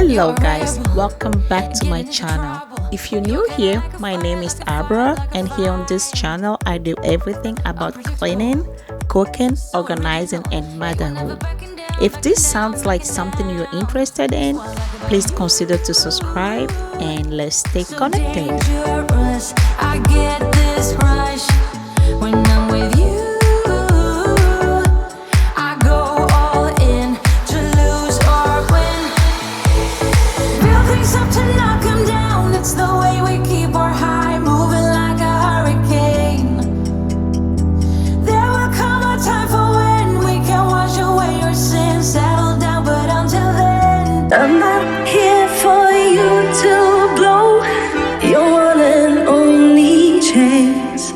Hello guys, welcome back to my channel. If you're new here, my name is Abra, and here on this channel I do everything about cleaning, cooking, organizing and motherhood. If this sounds like something you're interested in, please consider to subscribe and let's stay connected. I get this rush when I'm with you. I'm not here for you to blow your one and only chance.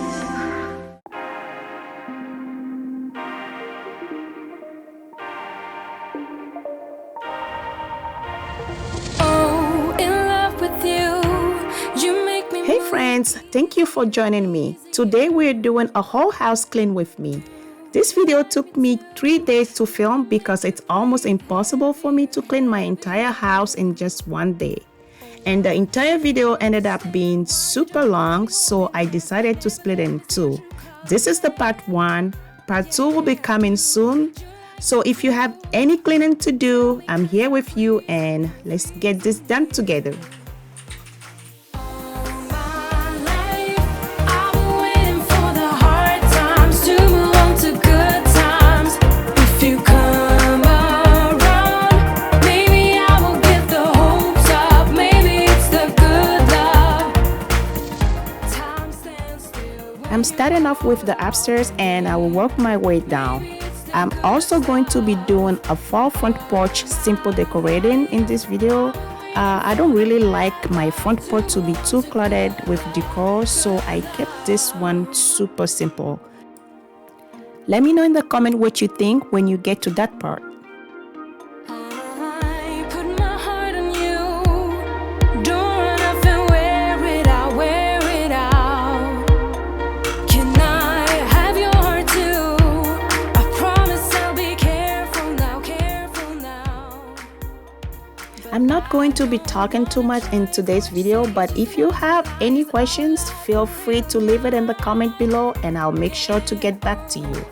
Oh, in love with you. You make me. Hey friends, thank you for joining me. Today we're doing a whole house clean with me. This video took me 3 days to film because it's almost impossible for me to clean my entire house in just one day. And the entire video ended up being super long, so I decided to split it in two. This is the part 1. Part 2 will be coming soon. So if you have any cleaning to do, I'm here with you and let's get this done together. I'm starting off with the upstairs and I will work my way down. I'm also going to be doing a fall front porch simple decorating in this video. I don't really like my front porch to be too cluttered with decor, so I kept this one super simple. Let me know in the comment what you think when you get to that part. I'm not going to be talking too much in today's video, but if you have any questions, feel free to leave it in the comment below and I'll make sure to get back to you.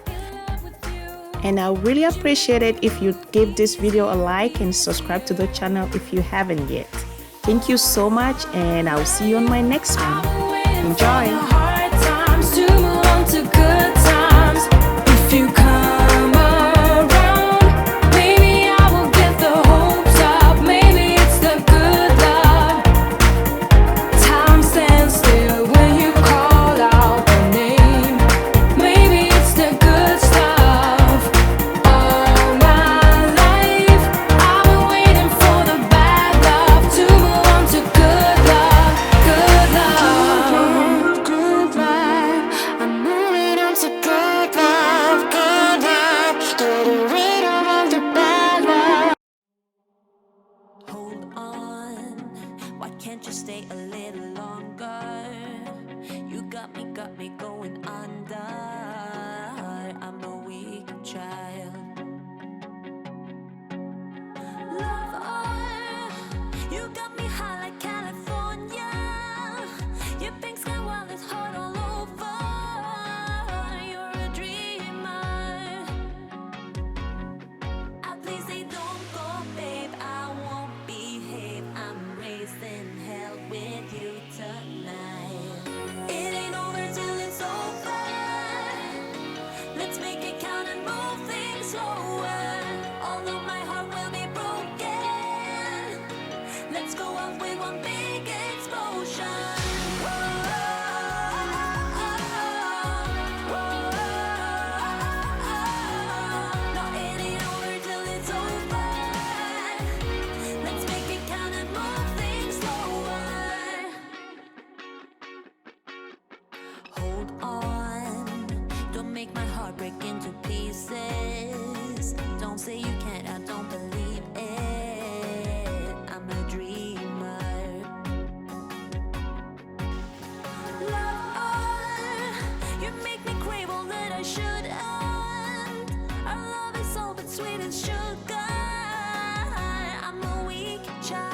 And I really appreciate it if you give this video a like and subscribe to the channel if you haven't yet. Thank you so much and I'll see you on my next one. Enjoy! Can't you stay a little longer? You got me going under. I'm a weak child. Lover, you got me high like California. Your pink sky while it's hot all over. You're a dreamer. Please say don't go, babe. I won't behave. I'm raising hell with you tonight. It ain't over till it's over. Let's make it count and move things slower. Although my heart will be broken, let's go out with one big explosion. Make my heart break into pieces. Don't say you can't, I don't believe it. I'm a dreamer. Love, you make me crave all that I shouldn't. Our love is so but sweet as sugar. I'm a weak child.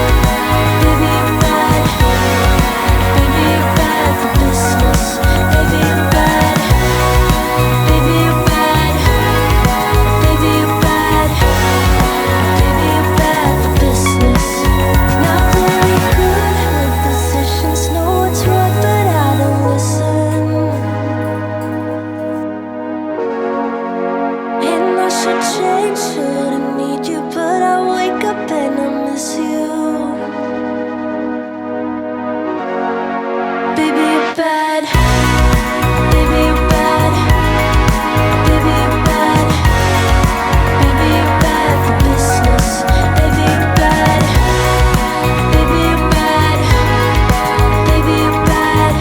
Baby, you're bad. Baby, you're bad for business. Baby, you're bad. Baby, you're bad. Baby, you're bad. Baby, you're bad for business. Not very good with decisions. Know what's right, but I don't listen. And I should change, shouldn't need you, but I wake up and I miss you. Baby, you're bad. Baby, you're bad. Baby, you're bad. Baby, you're bad for business. Baby, you're bad. Baby, you're bad. Baby, you're bad.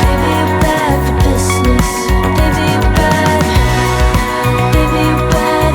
Baby, you're bad for business. Baby, you're bad. Baby, you're bad.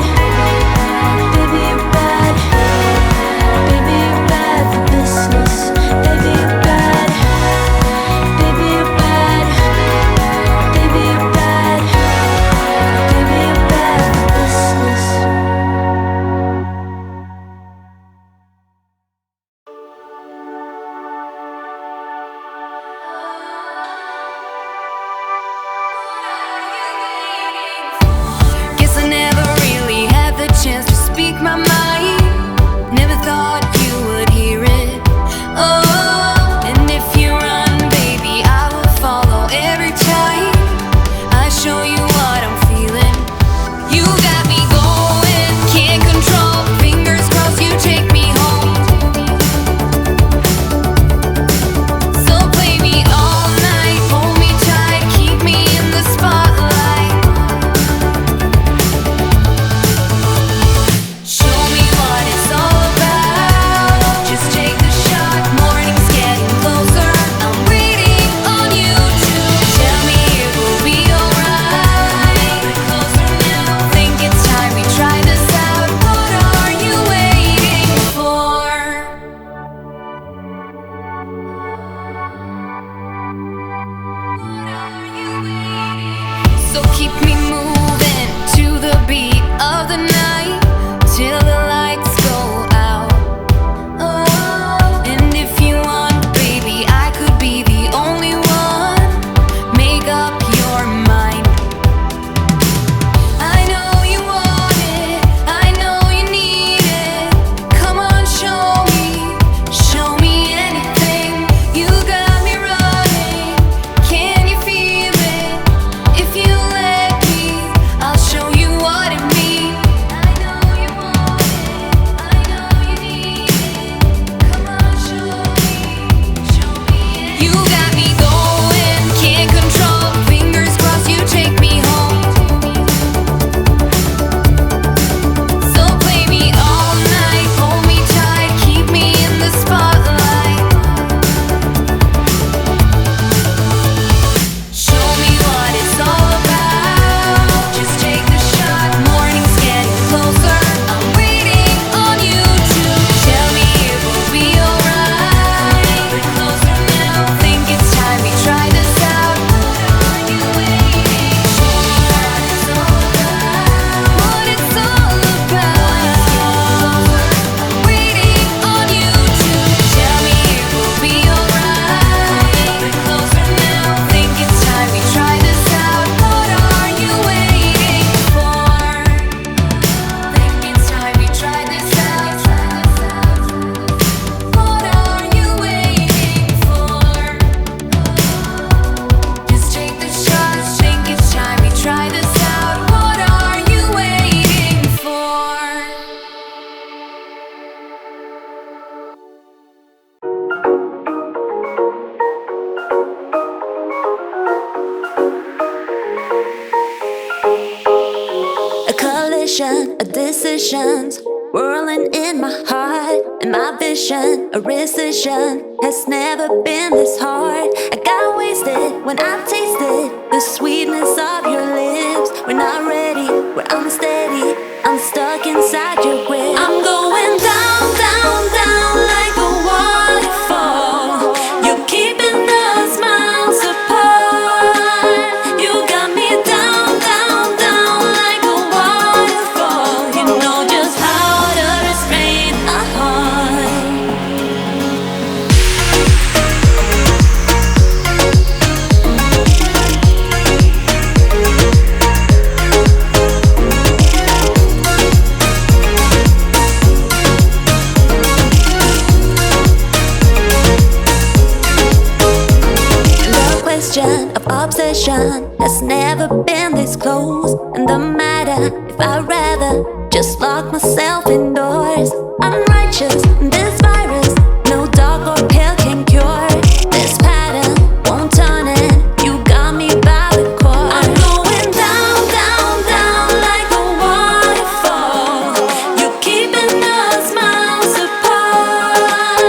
keep me moving to the beat of the night till the lights go out. Oh, and if you want, baby, I could be the only one. Make up your mind. I know you want it, I know you need it. Come on, show me anything. You got me running, can you feel it? If you let me, I'll show you what it means. I know you want it, I know you need it. Come on, show me anything. You got me going, can't control. Fingers crossed you take me home. So play me all night, hold me tight, keep me in the spotlight. Show me what it's all about. Just take the shot, morning's getting closer. I'm waiting on you to tell me it will be alright. We're closer now, think it's time we try this out. What are you waiting? Show me what it's all about. What it's all about. I'm waiting on you to tell me it will be alright. We're closer now, think it's time we try this out. What are you waiting for? Think it's time we try this out. What are you waiting for? Just take the shot, think it's time we try this out. What are you waiting for? A collision of decisions whirling in my heart, and my vision, a rescission, has never been this hard. I got wasted when I tasted the sweetness of your lips. We're not ready, we're unsteady, I'm stuck inside your grip. I'm going down, down, down like a waterfall. You're keeping us miles apart. You got me down, down, down like a waterfall. You know just how to restrain a heart. The question of obsession has never been this close. And the matter if I'd rather just lock myself indoors. Unrighteous, this virus, no dog or pill can cure. This pattern won't turn it, you got me by the core. I'm going down, down, down like a waterfall. You're keeping us miles apart.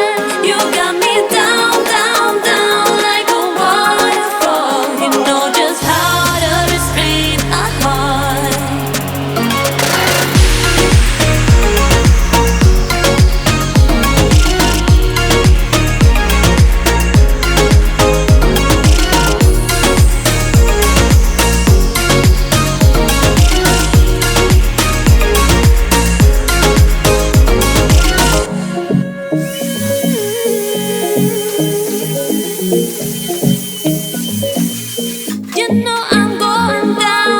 You got me down, down, down like a waterfall. You know just how to restrain a heart. You know I'm going down.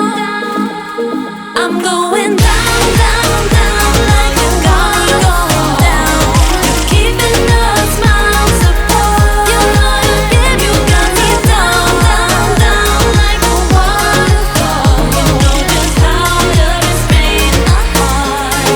I'm going down, down, down like a going down. You're keeping us miles apart. You know you got me down, down, down like a waterfall. You know just how to restrain a heart.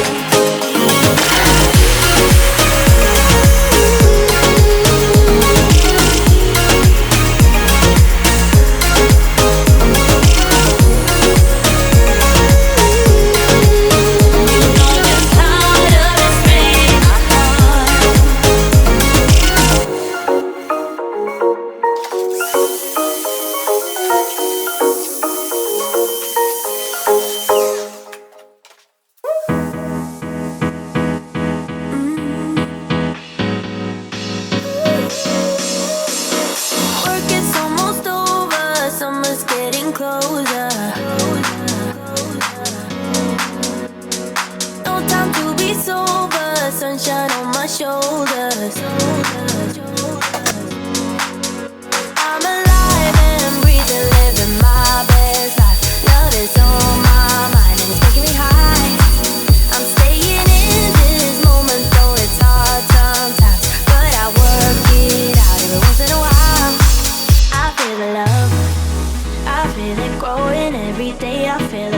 I feel